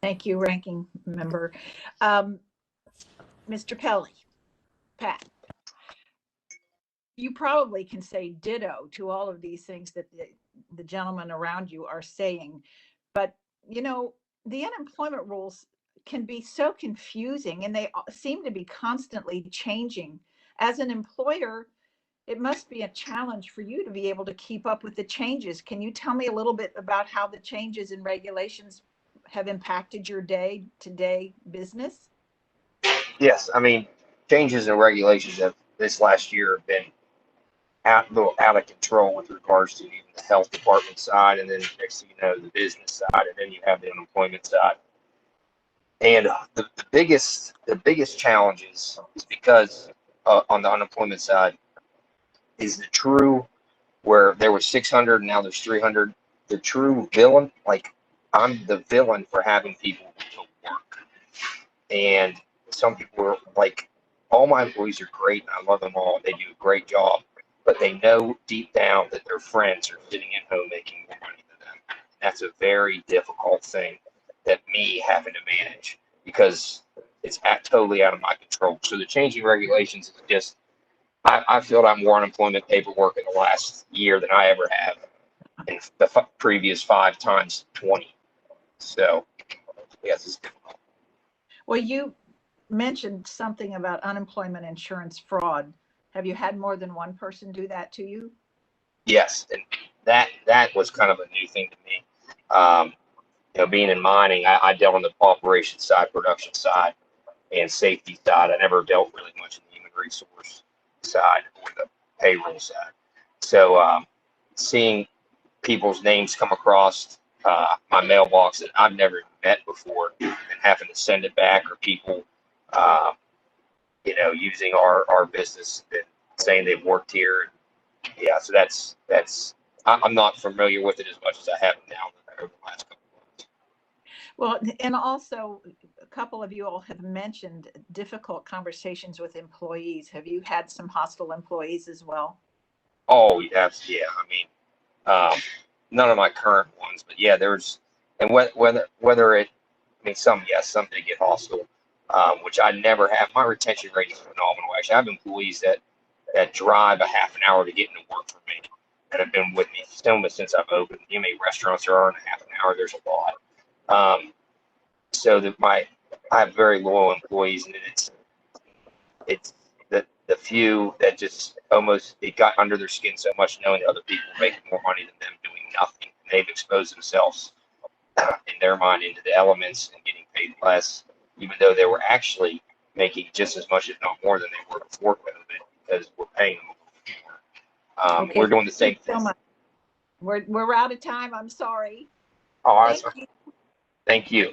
Thank you, Ranking Member. Mr. Pelley, Pat, you probably can say ditto to all of these things that the gentlemen around you are saying. But, you know, the unemployment rules can be so confusing and they seem to be constantly changing. As an employer, it must be a challenge for you to be able to keep up with the changes. Can you tell me a little bit about how the changes in regulations have impacted your day-to-day business? Yes, I mean, changes in regulations of this last year have been a little out of control with regards to even the health department side, and then next thing you know, the business side, and then you have the unemployment side. And the biggest challenges is because on the unemployment side is the true where there was 600 and now there's 300. The true villain, like I'm the villain for having people to work. And some people are like, all my employees are great and I love them all. They do a great job, but they know deep down that their friends are sitting at home making more money than them. That's a very difficult thing that me having to manage because it's totally out of my control. So the changing regulations is just, I feel I'm more unemployment paperwork in the last year than I ever have in the previous 5 times 20. So yes, it's difficult. Well, you mentioned something about unemployment insurance fraud. Have you had more than one person do that to you? Yes, and that was kind of a new thing to me. Being in mining, I dealt on the operations side, production side, and safety side. I never dealt really much in the human resource side or the payroll side. So seeing people's names come across my mailbox that I've never met before and having to send it back, or people, uh, using our business and saying they've worked here. Yeah, so I'm not familiar with it as much as I have now over the last couple of months. Well, and also a couple of you all have mentioned difficult conversations with employees. Have you had some hostile employees as well? Oh, yeah. I mean, none of my current ones, but yeah, there's, and whether it, I mean, some yes, some did get hostile, which I never have. My retention rate is phenomenal. Actually, I have employees that drive a half an hour to get into work for me, and have been with me since I've opened. You know, how many restaurants there are in a half an hour? There's a lot. So that I have very loyal employees, and it's the few that just almost it got under their skin so much knowing that other people are making more money than them doing nothing. And they've exposed themselves in their mind into the elements and getting paid less, even though they were actually making just as much, if not more, than they were before COVID, because we're paying them more. Okay, We're doing the same thank you so thing. much. We're out of time. I'm sorry. Oh, Thank awesome. you. Thank you.